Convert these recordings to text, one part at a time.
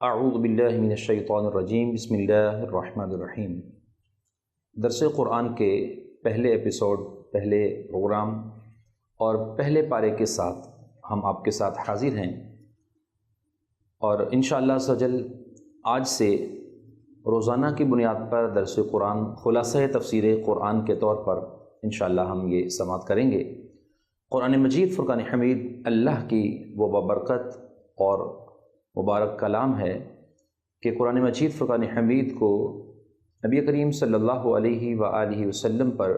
اعوذ باللہ من الشیطان الرجیم بسم اللہ الرحمن الرحیم۔ درس قرآن کے پہلے ایپیسوڈ، پہلے پروگرام اور پہلے پارے کے ساتھ ہم آپ کے ساتھ حاضر ہیں، اور انشاءاللہ عز و جل آج سے روزانہ کی بنیاد پر درس قرآن خلاصہ تفسیر قرآن کے طور پر انشاءاللہ ہم یہ سماعت کریں گے۔ قرآن مجید فرقان حمید اللہ کی وہ بابرکت اور مبارک کلام ہے کہ قرآن مجید فرقان حمید کو نبی کریم صلی اللہ علیہ وآلہ وسلم پر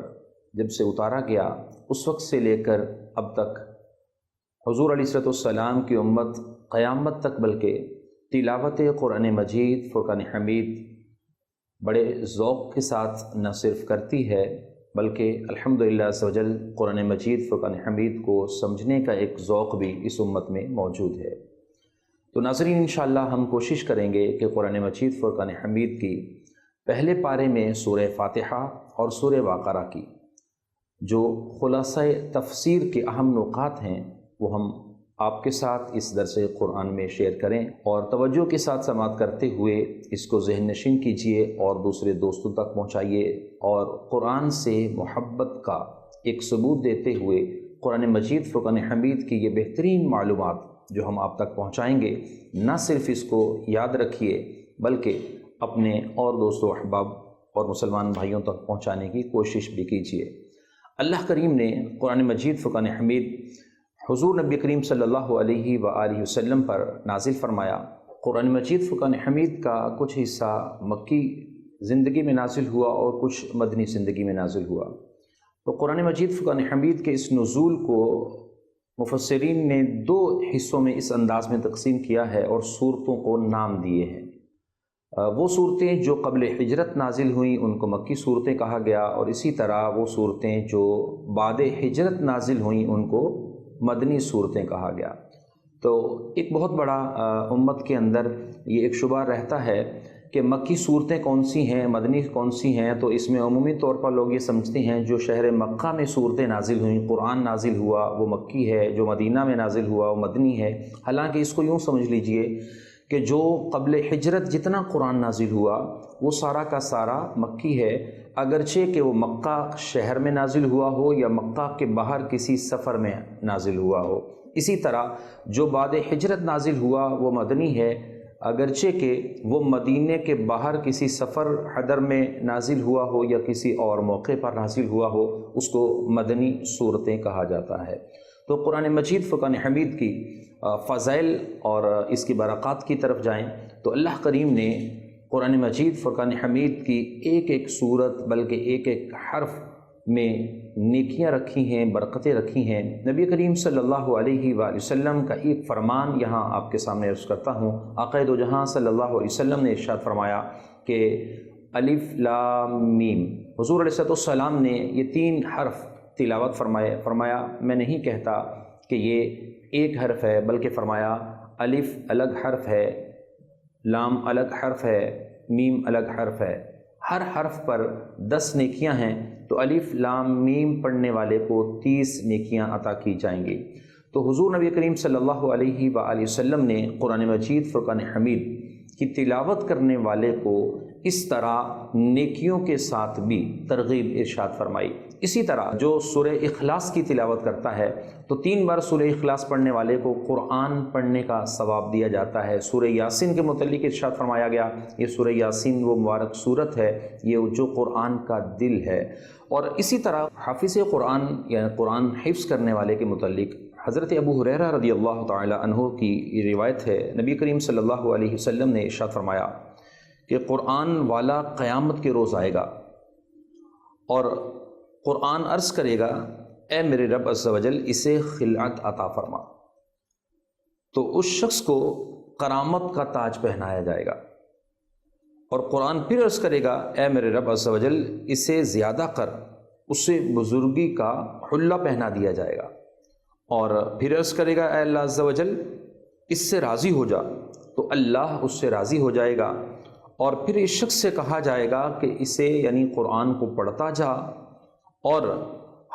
جب سے اتارا گیا اس وقت سے لے کر اب تک حضور علیہ الصلوۃ والسلام کی امت قیامت تک بلکہ تلاوت قرآن مجید فرقان حمید بڑے ذوق کے ساتھ نہ صرف کرتی ہے بلکہ الحمدللہ عز و جل قرآن مجید فرقان حمید کو سمجھنے کا ایک ذوق بھی اس امت میں موجود ہے۔ تو ناظرین انشاءاللہ ہم کوشش کریں گے کہ قرآن مجید فرقان حمید کی پہلے پارے میں سورہ فاتحہ اور سورہ بقرہ کی جو خلاصہ تفسیر کے اہم نکات ہیں وہ ہم آپ کے ساتھ اس درس قرآن میں شیئر کریں، اور توجہ کے ساتھ سماعت کرتے ہوئے اس کو ذہن نشین کیجئے اور دوسرے دوستوں تک پہنچائیے، اور قرآن سے محبت کا ایک ثبوت دیتے ہوئے قرآن مجید فرقان حمید کی یہ بہترین معلومات جو ہم آپ تک پہنچائیں گے، نہ صرف اس کو یاد رکھیے بلکہ اپنے اور دوستوں احباب اور مسلمان بھائیوں تک پہنچانے کی کوشش بھی کیجیے۔ اللہ کریم نے قرآن مجید فرقان حمید حضور نبی کریم صلی اللہ علیہ وآلہ وسلم پر نازل فرمایا۔ قرآن مجید فرقان حمید کا کچھ حصہ مکی زندگی میں نازل ہوا اور کچھ مدنی زندگی میں نازل ہوا۔ تو قرآن مجید فرقان حمید کے اس نزول کو مفسرین نے دو حصوں میں اس انداز میں تقسیم کیا ہے اور صورتوں کو نام دیے ہیں۔ وہ صورتیں جو قبل ہجرت نازل ہوئیں ان کو مکی صورتیں کہا گیا، اور اسی طرح وہ صورتیں جو بعد ہجرت نازل ہوئیں ان کو مدنی صورتیں کہا گیا۔ تو ایک بہت بڑا امت کے اندر یہ ایک شبہ رہتا ہے کہ مکی صورتیں کون سی ہیں، مدنی کون سی ہیں۔ تو اس میں عمومی طور پر لوگ یہ سمجھتے ہیں جو شہر مکہ میں صورتیں نازل ہوئیں، قرآن نازل ہوا وہ مکی ہے، جو مدینہ میں نازل ہوا وہ مدنی ہے۔ حالانکہ اس کو یوں سمجھ لیجئے کہ جو قبل ہجرت جتنا قرآن نازل ہوا وہ سارا کا سارا مکی ہے، اگرچہ کہ وہ مکہ شہر میں نازل ہوا ہو یا مکہ کے باہر کسی سفر میں نازل ہوا ہو۔ اسی طرح جو بعد ہجرت نازل ہوا وہ مدنی ہے، اگرچہ کہ وہ مدینے کے باہر کسی سفر حضر میں نازل ہوا ہو یا کسی اور موقع پر نازل ہوا ہو، اس کو مدنی صورتیں کہا جاتا ہے۔ تو قرآن مجید فرقان حمید کی فضائل اور اس کی برکات کی طرف جائیں تو اللہ کریم نے قرآن مجید فرقان حمید کی ایک ایک صورت بلکہ ایک ایک حرف میں نیکیاں رکھی ہیں، برکتیں رکھی ہیں۔ نبی کریم صلی اللہ علیہ وآلہ وسلم کا ایک فرمان یہاں آپ کے سامنے عرض کرتا ہوں۔ آقا دو جہاں صلی اللہ علیہ وسلم نے ارشاد فرمایا کہ الف لام میم، حضور علیہ السلام نے یہ تین حرف تلاوت فرمایا میں نہیں کہتا کہ یہ ایک حرف ہے، بلکہ فرمایا الف الگ حرف ہے، لام الگ حرف ہے، میم الگ حرف ہے، ہر حرف پر 10 نیکیاں ہیں، تو الف لام میم پڑھنے والے کو 30 نیکیاں عطا کی جائیں گی۔ تو حضور نبی کریم صلی اللہ علیہ وآلہ وسلم نے قرآن مجید فرقان حمید کی تلاوت کرنے والے کو اس طرح نیکیوں کے ساتھ بھی ترغیب ارشاد فرمائی۔ اسی طرح جو سورہ اخلاص کی تلاوت کرتا ہے تو 3 بار سورہ اخلاص پڑھنے والے کو قرآن پڑھنے کا ثواب دیا جاتا ہے۔ سورہ یاسین کے متعلق ارشاد فرمایا گیا یہ سورہ یاسین وہ مبارک صورت ہے، یہ جو قرآن کا دل ہے۔ اور اسی طرح حافظ قرآن یعنی قرآن حفظ کرنے والے کے متعلق حضرت ابو ہریرہ رضی اللہ تعالی عنہ کی یہ روایت ہے، نبی کریم صلی اللہ علیہ وسلم نے ارشاد فرمایا کہ قرآن والا قیامت کے روز آئے گا اور قرآن عرض کرے گا اے میرے رب عز و جل اسے خلعت عطا فرما، تو اس شخص کو کرامت کا تاج پہنایا جائے گا، اور قرآن پھر عرض کرے گا اے میرے رب عز و جل اسے زیادہ کر، اسے بزرگی کا حلہ پہنا دیا جائے گا، اور پھر عرض کرے گا اے اللہ عز و جل اس سے راضی ہو جا، تو اللہ اس سے راضی ہو جائے گا، اور پھر اس شخص سے کہا جائے گا کہ اسے یعنی قرآن کو پڑھتا جا اور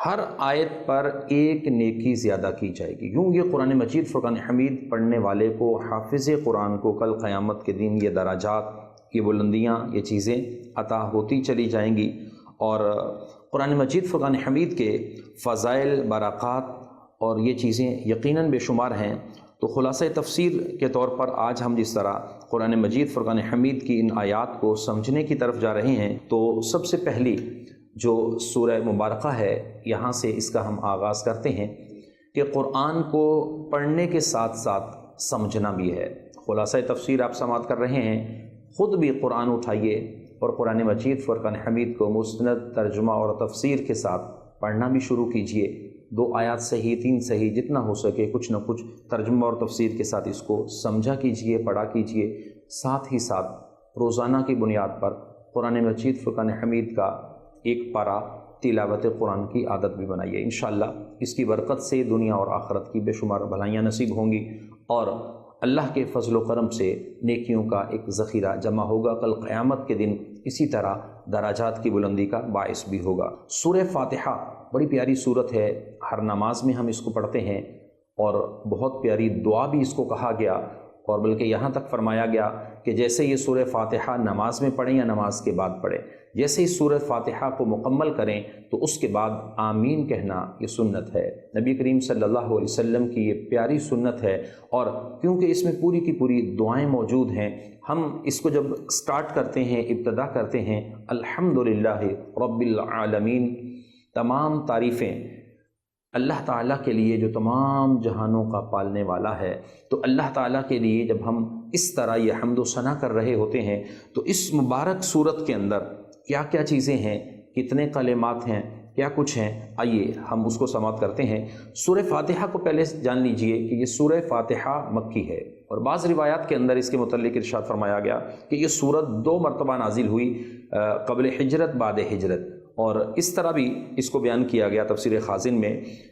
ہر آیت پر ایک نیکی زیادہ کی جائے گی۔ یوں یہ قرآن مجید فرقان حمید پڑھنے والے کو، حافظ قرآن کو کل قیامت کے دن یہ درجات، یہ بلندیاں، یہ چیزیں عطا ہوتی چلی جائیں گی۔ اور قرآن مجید فرقان حمید کے فضائل، برکات اور یہ چیزیں یقیناً بے شمار ہیں۔ تو خلاصہ تفسیر کے طور پر آج ہم جس طرح قرآن مجید فرقان حمید کی ان آیات کو سمجھنے کی طرف جا رہے ہیں، تو سب سے پہلی جو سورہ مبارکہ ہے، یہاں سے اس کا ہم آغاز کرتے ہیں کہ قرآن کو پڑھنے کے ساتھ ساتھ سمجھنا بھی ہے۔ خلاصہ تفسیر آپ سماعت کر رہے ہیں، خود بھی قرآن اٹھائیے اور قرآن مجید فرقان حمید کو مستند ترجمہ اور تفسیر کے ساتھ پڑھنا بھی شروع کیجئے۔ 2 آیات صحیح، 3 صحیح، جتنا ہو سکے کچھ نہ کچھ ترجمہ اور تفسیر کے ساتھ اس کو سمجھا کیجئے، پڑھا کیجئے۔ ساتھ ہی ساتھ روزانہ کی بنیاد پر قرآن مجید فرقان حمید کا ایک پارہ تلاوت قرآن کی عادت بھی بنائیے۔ انشاءاللہ اس کی برکت سے دنیا اور آخرت کی بے شمار بھلائیاں نصیب ہوں گی، اور اللہ کے فضل و کرم سے نیکیوں کا ایک ذخیرہ جمع ہوگا، کل قیامت کے دن اسی طرح درجات کی بلندی کا باعث بھی ہوگا۔ سورہ فاتحہ بڑی پیاری سورت ہے، ہر نماز میں ہم اس کو پڑھتے ہیں، اور بہت پیاری دعا بھی اس کو کہا گیا، اور بلکہ یہاں تک فرمایا گیا کہ جیسے یہ سورہ فاتحہ نماز میں پڑھیں یا نماز کے بعد پڑھیں، جیسے اس سورہ فاتحہ کو مکمل کریں تو اس کے بعد آمین کہنا یہ سنت ہے، نبی کریم صلی اللہ علیہ وسلم کی یہ پیاری سنت ہے۔ اور کیونکہ اس میں پوری کی پوری دعائیں موجود ہیں، ہم اس کو جب سٹارٹ کرتے ہیں، ابتدا کرتے ہیں الحمدللہ رب العالمین، تمام تعریفیں اللہ تعالیٰ کے لیے جو تمام جہانوں کا پالنے والا ہے۔ تو اللہ تعالیٰ کے لیے جب ہم اس طرح یہ حمد و ثنا کر رہے ہوتے ہیں تو اس مبارک صورت کے اندر کیا کیا چیزیں ہیں، کتنے کلمات ہیں، کیا کچھ ہیں، آئیے ہم اس کو سماعت کرتے ہیں۔ سورہ فاتحہ کو پہلے جان لیجئے کہ یہ سورہ فاتحہ مکی ہے، اور بعض روایات کے اندر اس کے متعلق ارشاد فرمایا گیا کہ یہ سورت 2 مرتبہ نازل ہوئی، قبل ہجرت، بعد ہجرت۔ اور اس طرح بھی اس کو بیان کیا گیا تفسیر خازن میں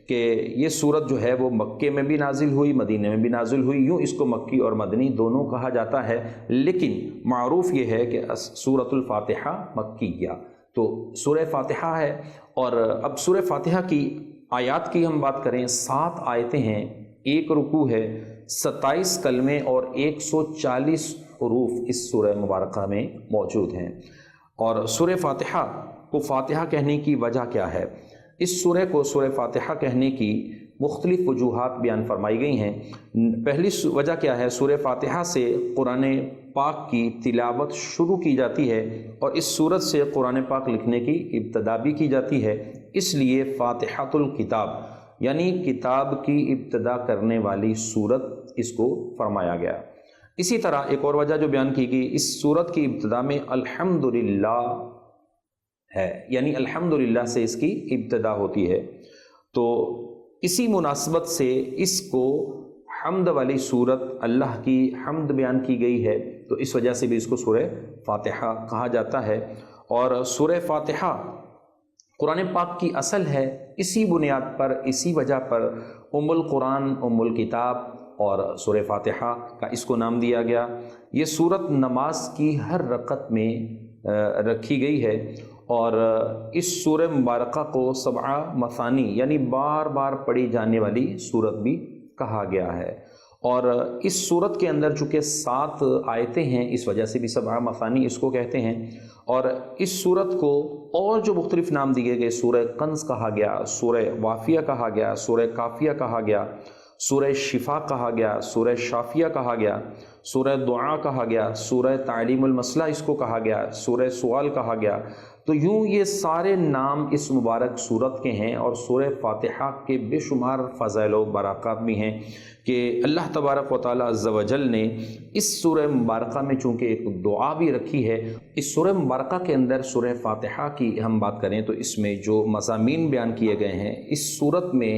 کہ یہ سورت جو ہے وہ مکے میں بھی نازل ہوئی، مدینہ میں بھی نازل ہوئی، یوں اس کو مکی اور مدنی دونوں کہا جاتا ہے، لیکن معروف یہ ہے کہ سورۃ الفاتحہ مکیہ، تو سورہ فاتحہ ہے۔ اور اب سورہ فاتحہ کی آیات کی ہم بات کریں، 7 آیتیں ہیں، 1 رکوع ہے، 27 کلمے اور 140 حروف اس سورہ مبارکہ میں موجود ہیں۔ اور سورہ فاتحہ کو فاتحہ کہنے کی وجہ کیا ہے؟ اس سورہ کو سورہ فاتحہ کہنے کی مختلف وجوہات بیان فرمائی گئی ہیں۔ پہلی وجہ کیا ہے؟ سورہ فاتحہ سے قرآن پاک کی تلاوت شروع کی جاتی ہے، اور اس سورت سے قرآن پاک لکھنے کی ابتدا بھی کی جاتی ہے، اس لیے فاتحۃ الکتاب یعنی کتاب کی ابتدا کرنے والی سورت اس کو فرمایا گیا۔ اسی طرح ایک اور وجہ جو بیان کی گئی، اس سورت کی ابتدا میں الحمدللہ ہے، یعنی الحمدللہ سے اس کی ابتدا ہوتی ہے، تو اسی مناسبت سے اس کو حمد والی سورت، اللہ کی حمد بیان کی گئی ہے، تو اس وجہ سے بھی اس کو سورہ فاتحہ کہا جاتا ہے۔ اور سورہ فاتحہ قرآن پاک کی اصل ہے، اسی بنیاد پر، اسی وجہ پر ام القرآن، ام الکتاب، اور سورہ فاتحہ کا اس کو نام دیا گیا۔ یہ سورت نماز کی ہر رکعت میں رکھی گئی ہے، اور اس سورہ مبارکہ کو 7 مثانی یعنی بار بار پڑھی جانے والی سورت بھی کہا گیا ہے۔ اور اس سورت کے اندر چونکہ 7 آیتیں ہیں، اس وجہ سے بھی 7 مثانی اس کو کہتے ہیں۔ اور اس سورت کو اور جو مختلف نام دیے گئے، سورہ کنز کہا گیا، سورہ وافیہ کہا گیا، سورہ کافیہ کہا گیا، سورہ شفا کہا گیا، سورہ شافیہ کہا گیا، سورہ دعا کہا گیا، سورہ تعلیم المسئلہ اس کو کہا گیا، سورہ سوال کہا گیا۔ تو یوں یہ سارے نام اس مبارک سورت کے ہیں، اور سورہ فاتحہ کے بے شمار فضائل و برکات بھی ہیں کہ اللہ تبارک و تعالیٰ عز و جل نے اس سورہ مبارکہ میں چونکہ ایک دعا بھی رکھی ہے۔ اس سورہ مبارکہ کے اندر سورہ فاتحہ کی ہم بات کریں تو اس میں جو مضامین بیان کیے گئے ہیں، اس سورت میں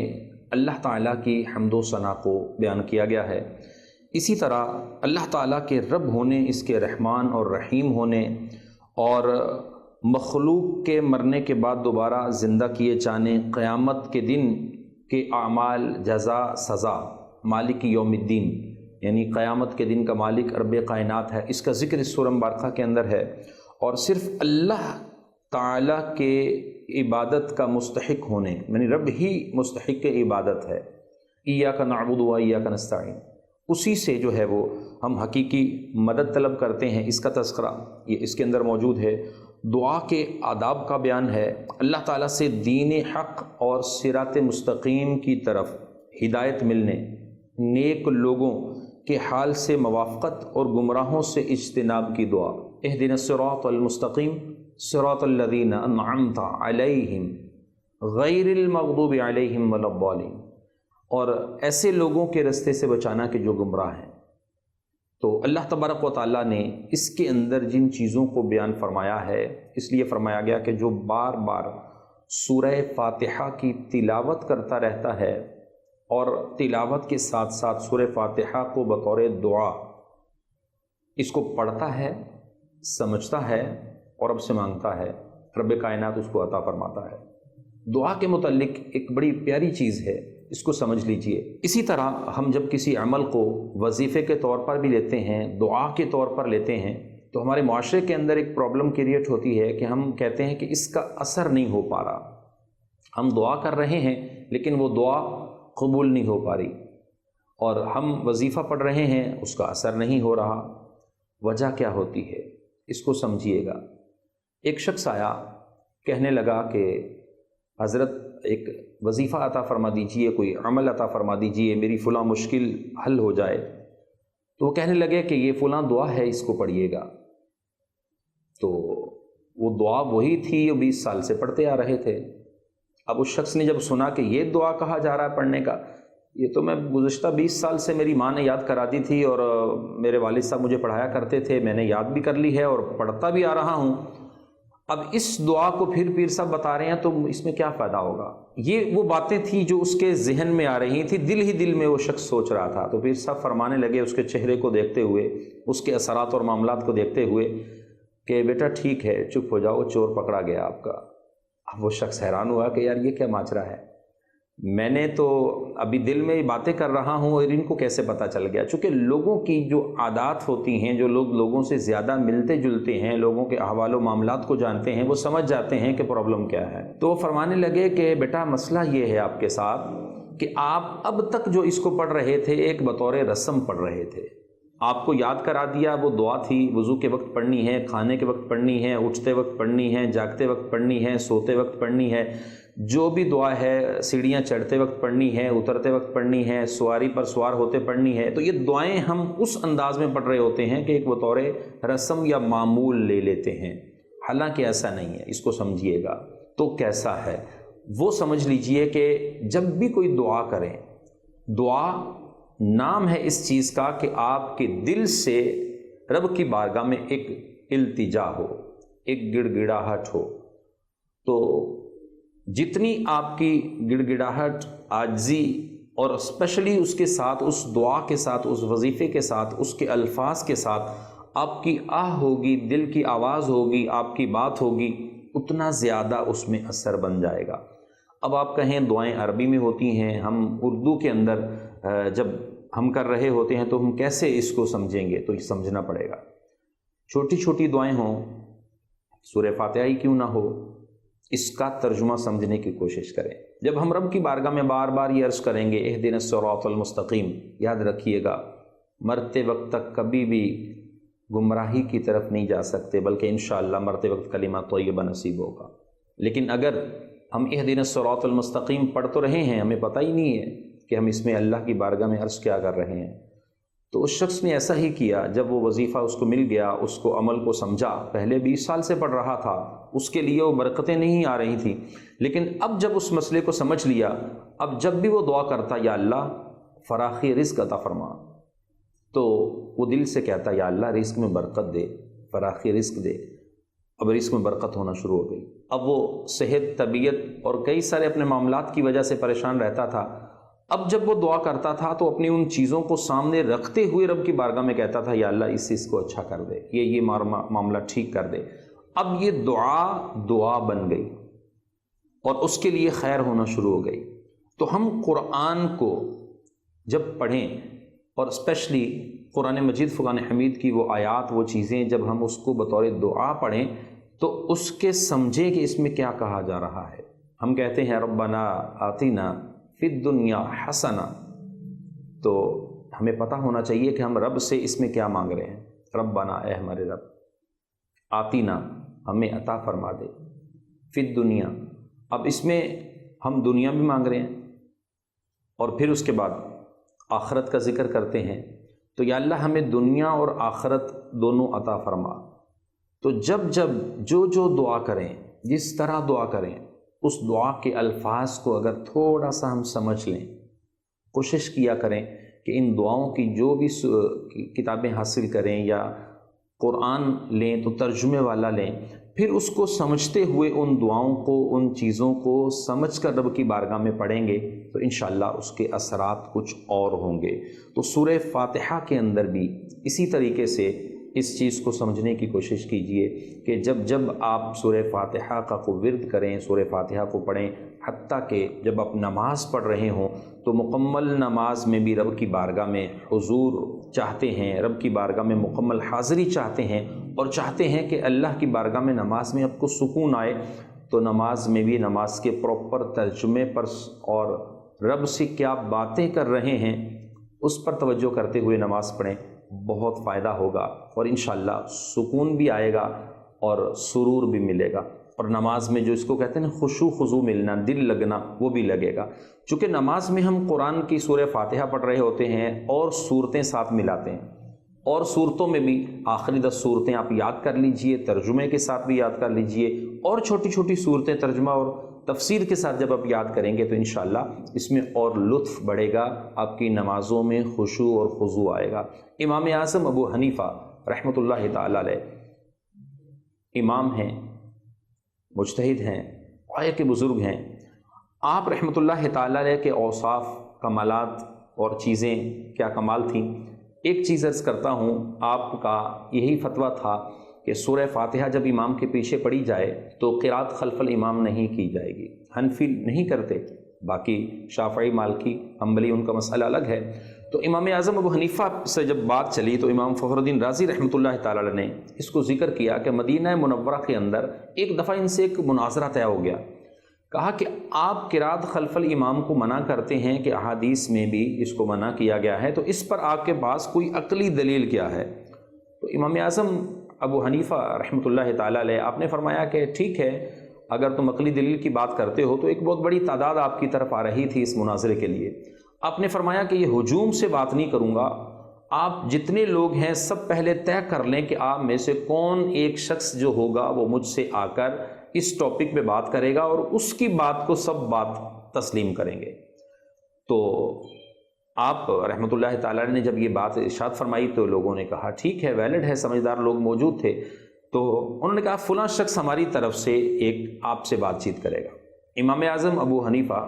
اللہ تعالیٰ کی حمد و ثنا کو بیان کیا گیا ہے۔ اسی طرح اللہ تعالیٰ کے رب ہونے، اس کے رحمان اور رحیم ہونے، اور مخلوق کے مرنے کے بعد دوبارہ زندہ کیے جانے، قیامت کے دن کے اعمال، جزا، سزا، مالک یوم الدین یعنی قیامت کے دن کا مالک رب کائنات ہے، اس کا ذکر اس سورہ مبارکہ کے اندر ہے۔ اور صرف اللہ تعالیٰ کے عبادت کا مستحق ہونے، یعنی رب ہی مستحق عبادت ہے، ایاک نعبد و ایاک نستعین، اسی سے جو ہے وہ ہم حقیقی مدد طلب کرتے ہیں۔ اس کا تذکرہ یہ اس کے اندر موجود ہے۔ دعا کے آداب کا بیان ہے، اللہ تعالیٰ سے دین حق اور صراط مستقیم کی طرف ہدایت ملنے، نیک لوگوں کے حال سے موافقت اور گمراہوں سے اجتناب کی دعا، اہدنا الصراط المستقیم صراط الذین انعمت علیہم غیر المغضوب علیہم ولا الضالین، اور ایسے لوگوں کے رستے سے بچانا کہ جو گمراہ ہیں۔ تو اللہ تبارک و تعالیٰ نے اس کے اندر جن چیزوں کو بیان فرمایا ہے، اس لیے فرمایا گیا کہ جو بار بار سورہ فاتحہ کی تلاوت کرتا رہتا ہے اور تلاوت کے ساتھ ساتھ سورہ فاتحہ کو بطور دعا اس کو پڑھتا ہے، سمجھتا ہے اور رب سے مانگتا ہے، رب کائنات اس کو عطا فرماتا ہے۔ دعا کے متعلق ایک بڑی پیاری چیز ہے، اس کو سمجھ لیجئے۔ اسی طرح ہم جب کسی عمل کو وظیفے کے طور پر بھی لیتے ہیں، دعا کے طور پر لیتے ہیں، تو ہمارے معاشرے کے اندر ایک پرابلم کریٹ ہوتی ہے کہ ہم کہتے ہیں کہ اس کا اثر نہیں ہو پا رہا، ہم دعا کر رہے ہیں لیکن وہ دعا قبول نہیں ہو پا رہی، اور ہم وظیفہ پڑھ رہے ہیں اس کا اثر نہیں ہو رہا۔ وجہ کیا ہوتی ہے اس کو سمجھیے گا۔ ایک شخص آیا، کہنے لگا کہ حضرت ایک وظیفہ عطا فرما دیجئے، کوئی عمل عطا فرما دیجئے، میری فلاں مشکل حل ہو جائے۔ تو وہ کہنے لگے کہ یہ فلاں دعا ہے، اس کو پڑھیے گا۔ تو وہ دعا وہی تھی جو 20 سال سے پڑھتے آ رہے تھے۔ اب اس شخص نے جب سنا کہ یہ دعا کہا جا رہا ہے پڑھنے کا، یہ تو میں گزشتہ 20 سال سے میری ماں نے یاد کرا دی تھی اور میرے والد صاحب مجھے پڑھایا کرتے تھے، میں نے یاد بھی کر لی ہے اور پڑھتا بھی آ رہا ہوں، اب اس دعا کو پھر پیر صاحب بتا رہے ہیں تو اس میں کیا فائدہ ہوگا؟ یہ وہ باتیں تھیں جو اس کے ذہن میں آ رہی تھی، دل ہی دل میں وہ شخص سوچ رہا تھا۔ تو پیر صاحب فرمانے لگے اس کے چہرے کو دیکھتے ہوئے، اس کے اثرات اور معاملات کو دیکھتے ہوئے کہ بیٹا ٹھیک ہے، چپ ہو جاؤ، چور پکڑا گیا آپ کا۔ اب وہ شخص حیران ہوا کہ یار یہ کیا ماجرا ہے، میں نے تو ابھی دل میں باتیں کر رہا ہوں اور ان کو کیسے پتہ چل گیا؟ چونکہ لوگوں کی جو عادات ہوتی ہیں، جو لوگ لوگوں سے زیادہ ملتے جلتے ہیں، لوگوں کے احوال و معاملات کو جانتے ہیں، وہ سمجھ جاتے ہیں کہ پرابلم کیا ہے۔ تو وہ فرمانے لگے کہ بیٹا مسئلہ یہ ہے آپ کے ساتھ کہ آپ اب تک جو اس کو پڑھ رہے تھے ایک بطور رسم پڑھ رہے تھے، آپ کو یاد کرا دیا وہ دعا تھی، وضو کے وقت پڑھنی ہے، کھانے کے وقت پڑھنی ہے، اٹھتے وقت پڑھنی ہے، جاگتے وقت پڑھنی ہے، سوتے وقت پڑھنی ہے، جو بھی دعا ہے سیڑھیاں چڑھتے وقت پڑھنی ہے، اترتے وقت پڑھنی ہے، سواری پر سوار ہوتے پڑھنی ہے۔ تو یہ دعائیں ہم اس انداز میں پڑھ رہے ہوتے ہیں کہ ایک بطور رسم یا معمول لے لیتے ہیں، حالانکہ ایسا نہیں ہے، اس کو سمجھیے گا۔ تو کیسا ہے وہ سمجھ لیجئے کہ جب بھی کوئی دعا کریں، دعا نام ہے اس چیز کا کہ آپ کے دل سے رب کی بارگاہ میں ایک التجا ہو، ایک گڑ گڑاہٹ ہو۔ تو جتنی آپ کی گڑ گڑاہٹ، عاجزی اور اسپیشلی اس کے ساتھ، اس دعا کے ساتھ، اس وظیفے کے ساتھ، اس کے الفاظ کے ساتھ آپ کی آہ ہوگی، دل کی آواز ہوگی، آپ کی بات ہوگی، اتنا زیادہ اس میں اثر بن جائے گا۔ اب آپ کہیں دعائیں عربی میں ہوتی ہیں، ہم اردو کے اندر جب ہم کر رہے ہوتے ہیں تو ہم کیسے اس کو سمجھیں گے؟ تو یہ سمجھنا پڑے گا۔ چھوٹی چھوٹی دعائیں ہوں، سورہ فاتحہ ہی کیوں نہ ہو، اس کا ترجمہ سمجھنے کی کوشش کریں۔ جب ہم رب کی بارگاہ میں بار بار یہ عرض کریں گے اہدنا الصراط المستقیم، یاد رکھیے گا مرتے وقت تک کبھی بھی گمراہی کی طرف نہیں جا سکتے، بلکہ انشاءاللہ مرتے وقت کلمہ طیبہ نصیب ہوگا۔ لیکن اگر ہم اہدنا الصراط المستقیم پڑھ تو رہے ہیں، ہمیں پتہ ہی نہیں ہے کہ ہم اس میں اللہ کی بارگاہ میں عرض کیا کر رہے ہیں، تو اس شخص نے ایسا ہی کیا۔ جب وہ وظیفہ اس کو مل گیا، اس کو عمل کو سمجھا، پہلے 20 سال سے پڑھ رہا تھا، اس کے لیے وہ برکتیں نہیں آ رہی تھیں، لیکن اب جب اس مسئلے کو سمجھ لیا، اب جب بھی وہ دعا کرتا یا اللہ فراخی رزق عطا فرما، تو وہ دل سے کہتا یا اللہ رزق میں برکت دے، فراخی رزق دے۔ اب رزق میں برکت ہونا شروع ہو گئی۔ اب وہ صحت، طبیعت اور کئی سارے اپنے معاملات کی وجہ سے پریشان رہتا تھا۔ اب جب وہ دعا کرتا تھا تو اپنی ان چیزوں کو سامنے رکھتے ہوئے رب کی بارگاہ میں کہتا تھا یا اللہ اس کو اچھا کر دے، یہ معاملہ ٹھیک کر دے۔ اب یہ دعا بن گئی اور اس کے لیے خیر ہونا شروع ہو گئی۔ تو ہم قرآن کو جب پڑھیں، اور اسپیشلی قرآن مجید، فرقان حمید کی وہ آیات، وہ چیزیں جب ہم اس کو بطور دعا پڑھیں تو اس کے سمجھے کہ اس میں کیا کہا جا رہا ہے۔ ہم کہتے ہیں ربنا آتنا فی الدنیا حسنہ، تو ہمیں پتہ ہونا چاہیے کہ ہم رب سے اس میں کیا مانگ رہے ہیں۔ ربنا، اے ہمارے رب، آتینا، ہمیں عطا فرما دے، فی الدنیا، اب اس میں ہم دنیا بھی مانگ رہے ہیں اور پھر اس کے بعد آخرت کا ذکر کرتے ہیں، تو یا اللہ ہمیں دنیا اور آخرت دونوں عطا فرما۔ تو جب جو دعا کریں، جس طرح دعا کریں، اس دعا کے الفاظ کو اگر تھوڑا سا ہم سمجھ لیں، کوشش کیا کریں کہ ان دعاؤں کی جو بھی کتابیں حاصل کریں یا قرآن لیں تو ترجمے والا لیں، پھر اس کو سمجھتے ہوئے ان دعاؤں کو، ان چیزوں کو سمجھ کر رب کی بارگاہ میں پڑھیں گے تو انشاءاللہ اس کے اثرات کچھ اور ہوں گے۔ تو سورہ فاتحہ کے اندر بھی اسی طریقے سے اس چیز کو سمجھنے کی کوشش کیجئے کہ جب آپ سورہ فاتحہ کا کو ورد کریں، سورہ فاتحہ کو پڑھیں، حتیٰ کہ جب آپ نماز پڑھ رہے ہوں تو مکمل نماز میں بھی رب کی بارگاہ میں حضور چاہتے ہیں، رب کی بارگاہ میں مکمل حاضری چاہتے ہیں، اور چاہتے ہیں کہ اللہ کی بارگاہ میں نماز میں آپ کو سکون آئے، تو نماز میں بھی نماز کے پراپر ترجمے پر اور رب سے کیا باتیں کر رہے ہیں اس پر توجہ کرتے ہوئے نماز پڑھیں، بہت فائدہ ہوگا اور انشاءاللہ سکون بھی آئے گا اور سرور بھی ملے گا، اور نماز میں جو اس کو کہتے ہیں نا خشوع خضوع ملنا، دل لگنا، وہ بھی لگے گا۔ چونکہ نماز میں ہم قرآن کی سورہ فاتحہ پڑھ رہے ہوتے ہیں اور صورتیں ساتھ ملاتے ہیں، اور صورتوں میں بھی آخری 10 صورتیں آپ یاد کر لیجئے، ترجمے کے ساتھ بھی یاد کر لیجئے، اور چھوٹی چھوٹی صورتیں ترجمہ اور تفسیر کے ساتھ جب آپ یاد کریں گے تو انشاءاللہ اس میں اور لطف بڑھے گا، آپ کی نمازوں میں خشوع اور خضوع آئے گا۔ امام اعظم ابو حنیفہ رحمۃ اللہ تعالی علیہ امام ہیں، مجتہد ہیں، آئے کے بزرگ ہیں، آپ رحمۃ اللہ تعالی علیہ کے اوصاف، کمالات اور چیزیں کیا کمال تھیں۔ ایک چیز عرض کرتا ہوں، آپ کا یہی فتویٰ تھا کہ سورہ فاتحہ جب امام کے پیچھے پڑھی جائے تو قرات خلف الامام نہیں کی جائے گی۔ حنفی نہیں کرتے، باقی شافعی، مالکی، حنبلی ان کا مسئلہ الگ ہے۔ تو امام اعظم ابو حنیفہ سے جب بات چلی تو امام فخر الدین رازی رحمۃ اللہ تعالی علیہ نے اس کو ذکر کیا کہ مدینہ منورہ کے اندر ایک دفعہ ان سے ایک مناظرہ طے ہو گیا۔ کہا کہ آپ قرات خلف الامام کو منع کرتے ہیں کہ احادیث میں بھی اس کو منع کیا گیا ہے، تو اس پر آپ کے پاس کوئی عقلی دلیل کیا ہے؟ تو امام اعظم ابو حنیفہ رحمۃ اللہ تعالی علیہ آپ نے فرمایا کہ ٹھیک ہے، اگر تم عقلی دلیل کی بات کرتے ہو تو ایک بہت بڑی تعداد آپ کی طرف آ رہی تھی اس مناظرے کے لیے۔ آپ نے فرمایا کہ یہ ہجوم سے بات نہیں کروں گا، آپ جتنے لوگ ہیں سب پہلے طے کر لیں کہ آپ میں سے کون ایک شخص جو ہوگا وہ مجھ سے آ کر اس ٹاپک پہ بات کرے گا اور اس کی بات کو سب بات تسلیم کریں گے۔ تو آپ رحمۃ اللہ تعالیٰ نے جب یہ بات ارشاد فرمائی تو لوگوں نے کہا ٹھیک ہے، ویلڈ ہے، سمجھدار لوگ موجود تھے، تو انہوں نے کہا فلاں شخص ہماری طرف سے ایک آپ سے بات چیت کرے گا۔ امام اعظم ابو حنیفہ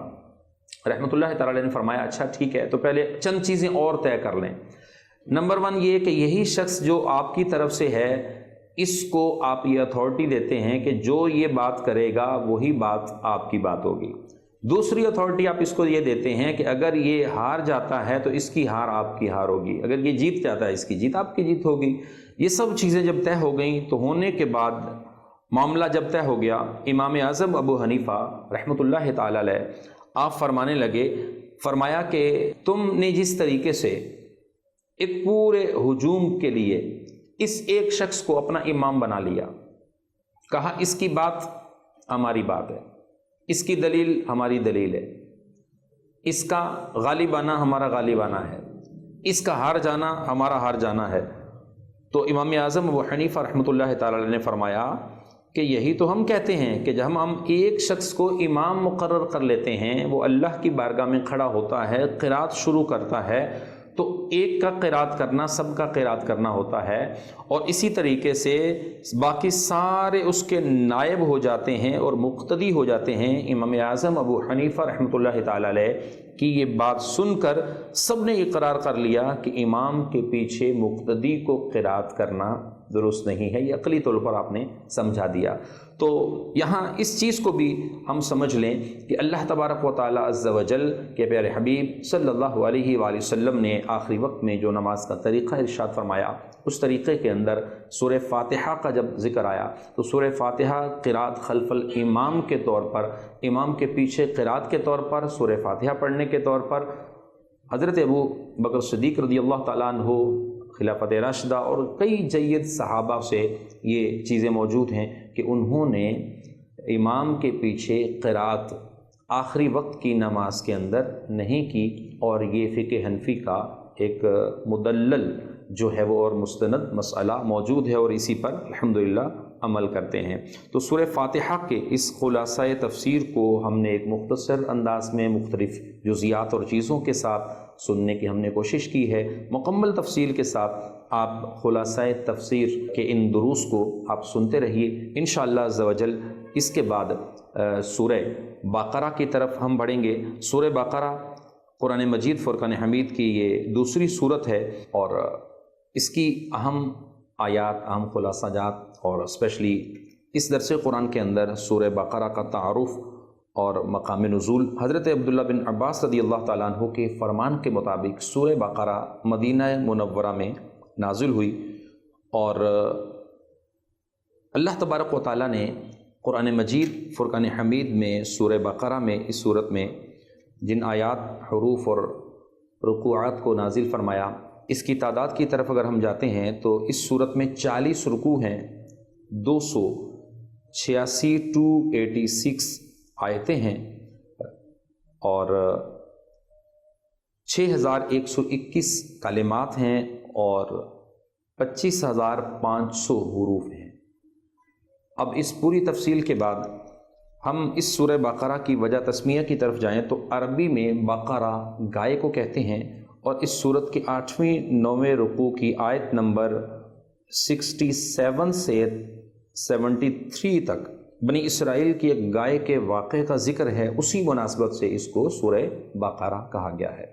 رحمۃ اللہ تعالیٰ نے فرمایا اچھا ٹھیک ہے، تو پہلے چند چیزیں اور طے کر لیں۔ نمبر 1 یہ کہ یہی شخص جو آپ کی طرف سے ہے، اس کو آپ یہ اتھارٹی دیتے ہیں کہ جو یہ بات کرے گا وہی بات آپ کی بات ہوگی۔ دوسری اتھارٹی آپ اس کو یہ دیتے ہیں کہ اگر یہ ہار جاتا ہے تو اس کی ہار آپ کی ہار ہوگی، اگر یہ جیت جاتا ہے اس کی جیت آپ کی جیت ہوگی۔ یہ سب چیزیں جب طے ہو گئیں تو ہونے کے بعد معاملہ جب طے ہو گیا، امام اعظم ابو حنیفہ رحمۃ اللہ تعالی علیہ آپ فرمانے لگے، فرمایا کہ تم نے جس طریقے سے ایک پورے ہجوم کے لیے اس ایک شخص کو اپنا امام بنا لیا، کہا اس کی بات ہماری بات ہے، اس کی دلیل ہماری دلیل ہے، اس کا غالبانہ ہمارا غالبانہ ہے، اس کا ہار جانا ہمارا ہار جانا ہے، تو امام اعظم ابو حنیفہ رحمۃ اللہ تعالی علیہ نے فرمایا کہ یہی تو ہم کہتے ہیں کہ جب ہم ایک شخص کو امام مقرر کر لیتے ہیں، وہ اللہ کی بارگاہ میں کھڑا ہوتا ہے، قرات شروع کرتا ہے، تو ایک کا قرات کرنا سب کا قرات کرنا ہوتا ہے، اور اسی طریقے سے باقی سارے اس کے نائب ہو جاتے ہیں اور مقتدی ہو جاتے ہیں۔ امام اعظم ابو حنیفہ رحمۃ اللہ تعالی علیہ کی یہ بات سن کر سب نے اقرار کر لیا کہ امام کے پیچھے مقتدی کو قرات کرنا درست نہیں ہے، یہ عقلی طور پر آپ نے سمجھا دیا۔ تو یہاں اس چیز کو بھی ہم سمجھ لیں کہ اللہ تبارک و تعالیٰ عز و جل کے پیارے حبیب صلی اللہ علیہ وآلہ وسلم نے آخری وقت میں جو نماز کا طریقہ ارشاد فرمایا، اس طریقے کے اندر سورہ فاتحہ کا جب ذکر آیا تو سورہ فاتحہ قرات خلف الامام کے طور پر، امام کے پیچھے قرات کے طور پر، سورہ فاتحہ پڑھنے کے طور پر حضرت ابو بکر صدیق رضی اللہ تعالیٰ عنہ، خلافت راشدہ اور کئی جید صحابہ سے یہ چیزیں موجود ہیں کہ انہوں نے امام کے پیچھے قرات آخری وقت کی نماز کے اندر نہیں کی، اور یہ فقہ حنفی کا ایک مدلل جو ہے وہ اور مستند مسئلہ موجود ہے، اور اسی پر الحمدللہ عمل کرتے ہیں۔ تو سورہ فاتحہ کے اس خلاصہ تفسیر کو ہم نے ایک مختصر انداز میں مختلف جزیات اور چیزوں کے ساتھ سننے کی ہم نے کوشش کی ہے۔ مکمل تفصیل کے ساتھ آپ خلاصہ تفسیر کے ان دروس کو آپ سنتے رہیے انشاءاللہ عز و جل۔ اس کے بعد سورہ بقرہ کی طرف ہم بڑھیں گے۔ سورہ بقرہ قرآن مجید فرقان حمید کی یہ دوسری صورت ہے، اور اس کی اہم آیات، اہم خلاصہ جات، اور اسپیشلی اس درس قرآن کے اندر سورہ بقرہ کا تعارف اور مقام نزول۔ حضرت عبداللہ بن عباس رضی اللہ تعالیٰ عنہ کے فرمان کے مطابق سورہ بقرہ مدینہ منورہ میں نازل ہوئی، اور اللہ تبارک و تعالیٰ نے قرآن مجید فرقان حمید میں سورہ بقرہ میں اس صورت میں جن آیات، حروف اور رکوعات کو نازل فرمایا، اس کی تعداد کی طرف اگر ہم جاتے ہیں تو اس صورت میں 40 رکوع ہیں، 286 to 86 آیتیں ہیں، اور 6121 کلمات ہیں، اور 25500 حروف ہیں۔ اب اس پوری تفصیل کے بعد ہم اس سورہ بقرہ کی وجہ تسمیہ کی طرف جائیں تو عربی میں بقرہ گائے کو کہتے ہیں، اور اس سورت کے 8ویں 9ویں رکوع کی آیت نمبر 67 سے 73 تک بنی اسرائیل کی ایک گائے کے واقعے کا ذکر ہے، اسی مناسبت سے اس کو سورہ بقرہ کہا گیا ہے۔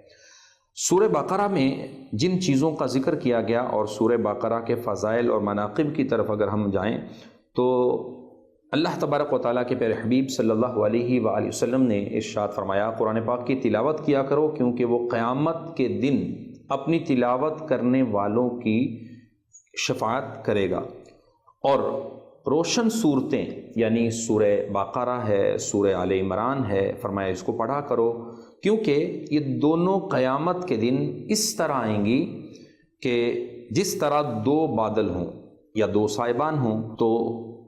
سورہ بقرہ میں جن چیزوں کا ذکر کیا گیا، اور سورہ بقرہ کے فضائل اور مناقب کی طرف اگر ہم جائیں تو اللہ تبارک و تعالیٰ کے پیارے حبیب صلی اللہ علیہ وآلہ وسلم نے ارشاد فرمایا، قرآن پاک کی تلاوت کیا کرو کیونکہ وہ قیامت کے دن اپنی تلاوت کرنے والوں کی شفاعت کرے گا، اور روشن صورتیں یعنی سورہ بقرہ ہے، سورہ آل عمران ہے، فرمایا اس کو پڑھا کرو کیونکہ یہ دونوں قیامت کے دن اس طرح آئیں گی کہ جس طرح 2 بادل ہوں یا 2 سائبان ہوں، تو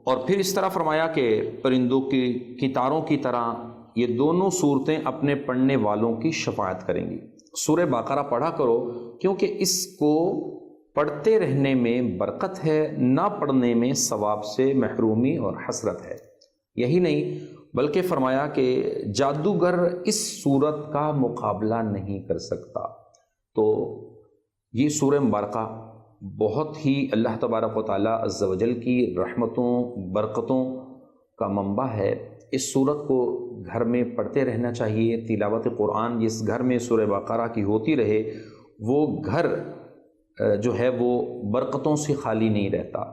اور پھر اس طرح فرمایا کہ پرندوں کی تاروں کی طرح یہ دونوں صورتیں اپنے پڑھنے والوں کی شفاعت کریں گی۔ سورہ بقرہ پڑھا کرو کیونکہ اس کو پڑھتے رہنے میں برکت ہے، نہ پڑھنے میں ثواب سے محرومی اور حسرت ہے۔ یہی نہیں بلکہ فرمایا کہ جادوگر اس صورت کا مقابلہ نہیں کر سکتا۔ تو یہ سورہ مبارکہ بہت ہی اللہ تبارک و تعالیٰ عز و جل کی رحمتوں، برکتوں کا منبع ہے۔ اس صورت کو گھر میں پڑھتے رہنا چاہیے۔ تلاوت قرآن جس گھر میں سورہ بقرہ کی ہوتی رہے، وہ گھر جو ہے وہ برکتوں سے خالی نہیں رہتا۔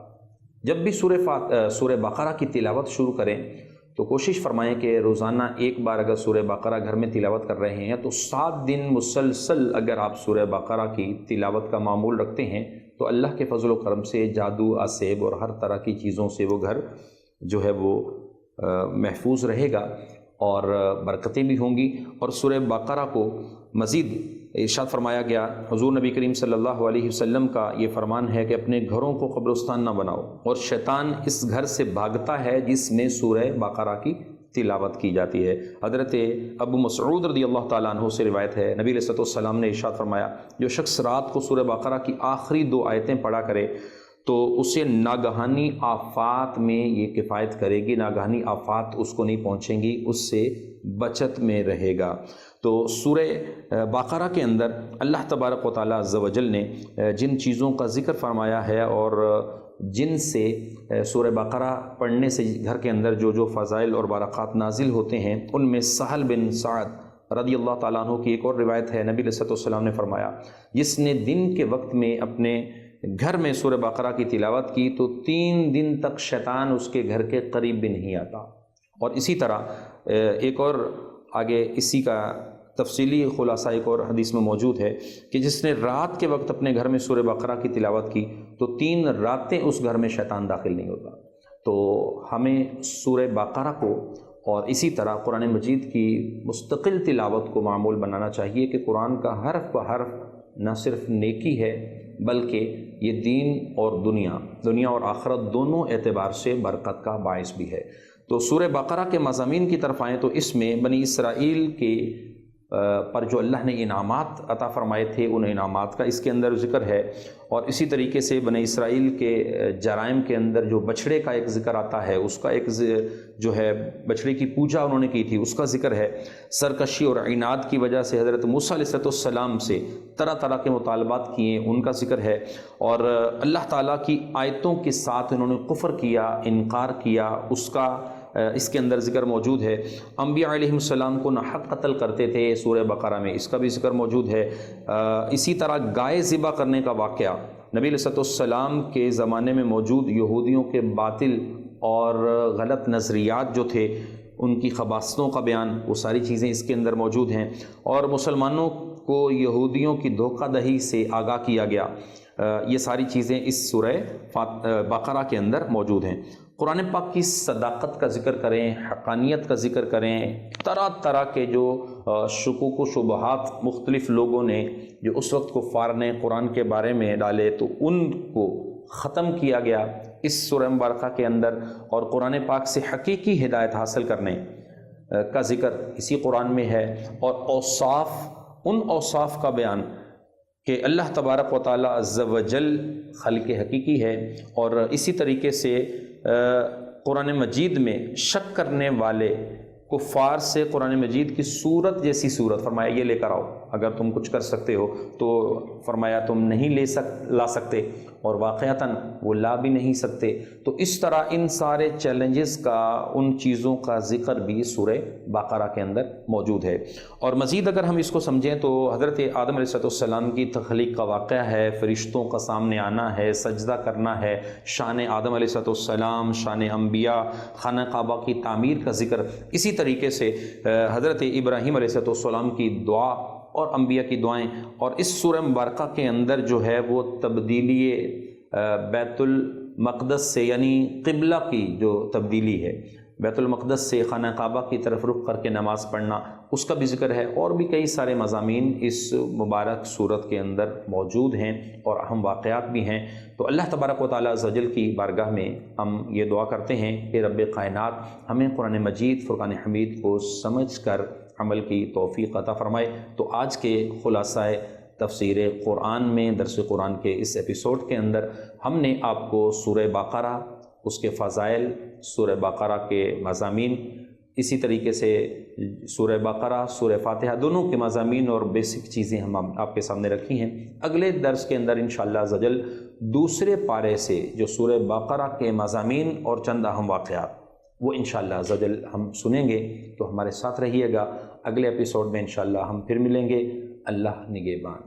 جب بھی سورہ بقرہ کی تلاوت شروع کریں تو کوشش فرمائیں کہ روزانہ ایک بار اگر سورہ بقرہ گھر میں تلاوت کر رہے ہیں تو 7 دن مسلسل اگر آپ سورہ بقرہ کی تلاوت کا معمول رکھتے ہیں تو اللہ کے فضل و کرم سے جادو، عصیب اور ہر طرح کی چیزوں سے وہ گھر جو ہے وہ محفوظ رہے گا، اور برکتیں بھی ہوں گی۔ اور سورہ بقرہ کو مزید ارشاد فرمایا گیا، حضور نبی کریم صلی اللہ علیہ وسلم کا یہ فرمان ہے کہ اپنے گھروں کو قبرستان نہ بناؤ، اور شیطان اس گھر سے بھاگتا ہے جس میں سورہ بقرہ کی تلاوت کی جاتی ہے۔ حضرت ابو مسعود رضی اللہ تعالیٰ عنہ سے روایت ہے، نبی علیہ السلام نے ارشاد فرمایا، جو شخص رات کو سورہ بقرہ کی آخری 2 آیتیں پڑھا کرے تو اسے ناگہانی آفات میں یہ کفایت کرے گی، ناگہانی آفات اس کو نہیں پہنچیں گی، اس سے بچت میں رہے گا۔ تو سورہ بقرہ کے اندر اللہ تبارک و تعالیٰ عز و جل نے جن چیزوں کا ذکر فرمایا ہے، اور جن سے سورہ بقرہ پڑھنے سے گھر کے اندر جو فضائل اور برکات نازل ہوتے ہیں، ان میں سہل بن سعد رضی اللہ تعالیٰ عنہ کی ایک اور روایت ہے، نبی علیہ السلام نے فرمایا، جس نے دن کے وقت میں اپنے گھر میں سورہ بقرہ کی تلاوت کی تو 3 دن تک شیطان اس کے گھر کے قریب بھی نہیں آتا۔ اور اسی طرح ایک اور آگے اسی کا تفصیلی خلاصہ ایک اور حدیث میں موجود ہے کہ جس نے رات کے وقت اپنے گھر میں سورہ بقرہ کی تلاوت کی تو 3 راتیں اس گھر میں شیطان داخل نہیں ہوتا۔ تو ہمیں سورہ بقرہ کو اور اسی طرح قرآن مجید کی مستقل تلاوت کو معمول بنانا چاہیے کہ قرآن کا حرف بہ حرف نہ صرف نیکی ہے بلکہ یہ دین اور دنیا اور آخرت دونوں اعتبار سے برکت کا باعث بھی ہے۔ تو سورہ بقرہ کے مضامین کی طرف آئیں تو اس میں بنی اسرائیل کے پر جو اللہ نے انعامات عطا فرمائے تھے ان انعامات کا اس کے اندر ذکر ہے، اور اسی طریقے سے بنی اسرائیل کے جرائم کے اندر جو بچھڑے کا ایک ذکر آتا ہے اس کا ایک جو ہے بچھڑے کی پوجا انہوں نے کی تھی اس کا ذکر ہے، سرکشی اور عناد کی وجہ سے حضرت موسیٰ علیہ السلام سے طرح طرح کے مطالبات کیے ان کا ذکر ہے، اور اللہ تعالیٰ کی آیتوں کے ساتھ انہوں نے کفر کیا، انکار کیا، اس کا اس کے اندر ذکر موجود ہے۔ انبیاء علیہ السلام کو ناحق قتل کرتے تھے سورہ بقرہ میں، اس کا بھی ذکر موجود ہے۔ اسی طرح گائے ذبح کرنے کا واقعہ نبی علیہ السلام کے زمانے میں موجود یہودیوں کے باطل اور غلط نظریات جو تھے ان کی خباثتوں کا بیان، وہ ساری چیزیں اس کے اندر موجود ہیں، اور مسلمانوں کو یہودیوں کی دھوکہ دہی سے آگاہ کیا گیا۔ یہ ساری چیزیں اس سورہ بقرہ کے اندر موجود ہیں۔ قرآن پاک کی صداقت کا ذکر کریں، حقانیت کا ذکر کریں، طرح طرح کے جو شکوک و شبہات مختلف لوگوں نے جو اس وقت کفار نے قرآن کے بارے میں ڈالے تو ان کو ختم کیا گیا اس سورہ مبارکہ کے اندر، اور قرآن پاک سے حقیقی ہدایت حاصل کرنے کا ذکر اسی قرآن میں ہے، اور ان اوصاف کا بیان کہ اللہ تبارک و تعالیٰ عز و جل خالق حقیقی ہے، اور اسی طریقے سے قرآن مجید میں شک کرنے والے کفار سے قرآن مجید کی صورت جیسی صورت، فرمایا یہ لے کر آؤ، اگر تم کچھ کر سکتے ہو تو فرمایا تم نہیں لا سکتے، اور واقعتاً وہ لا بھی نہیں سکتے۔ تو اس طرح ان سارے چیلنجز کا، ان چیزوں کا ذکر بھی سورہ بقرہ کے اندر موجود ہے۔ اور مزید اگر ہم اس کو سمجھیں تو حضرت آدم علیہ السلام کی تخلیق کا واقعہ ہے، فرشتوں کا سامنے آنا ہے، سجدہ کرنا ہے، شان آدم علیہ السلام، شان انبیاء، خانہ کعبہ کی تعمیر کا ذکر، اسی طریقے سے حضرت ابراہیم علیہ السلام کی دعا اور انبیاء کی دعائیں، اور اس سورہ مبارکہ کے اندر جو ہے وہ تبدیلی بیت المقدس سے، یعنی قبلہ کی جو تبدیلی ہے، بیت المقدس سے خانہ کعبہ کی طرف رخ کر کے نماز پڑھنا، اس کا بھی ذکر ہے، اور بھی کئی سارے مضامین اس مبارک صورت کے اندر موجود ہیں اور اہم واقعات بھی ہیں۔ تو اللہ تبارک و تعالیٰ عز و جل کی بارگاہ میں ہم یہ دعا کرتے ہیں کہ رب کائنات ہمیں قرآن مجید فرقان حمید کو سمجھ کر عمل کی توفیق عطا فرمائے۔ تو آج کے خلاصہ تفسیر قرآن میں درس قرآن کے اس ایپیسوڈ کے اندر ہم نے آپ کو سورہ بقرہ، اس کے فضائل، سورہ بقرہ کے مضامین، اسی طریقے سے سورہ بقرہ، سورہ فاتحہ دونوں کے مضامین اور بیسک چیزیں ہم آپ کے سامنے رکھی ہیں۔ اگلے درس کے اندر انشاءاللہ عز و جل دوسرے پارے سے جو سورہ بقرہ کے مضامین اور چند اہم واقعات وہ انشاءاللہ عز و جل ہم سنیں گے، تو ہمارے ساتھ رہیے گا۔ اگلے ایپیسوڈ میں انشاءاللہ ہم پھر ملیں گے۔ اللہ نگہبان۔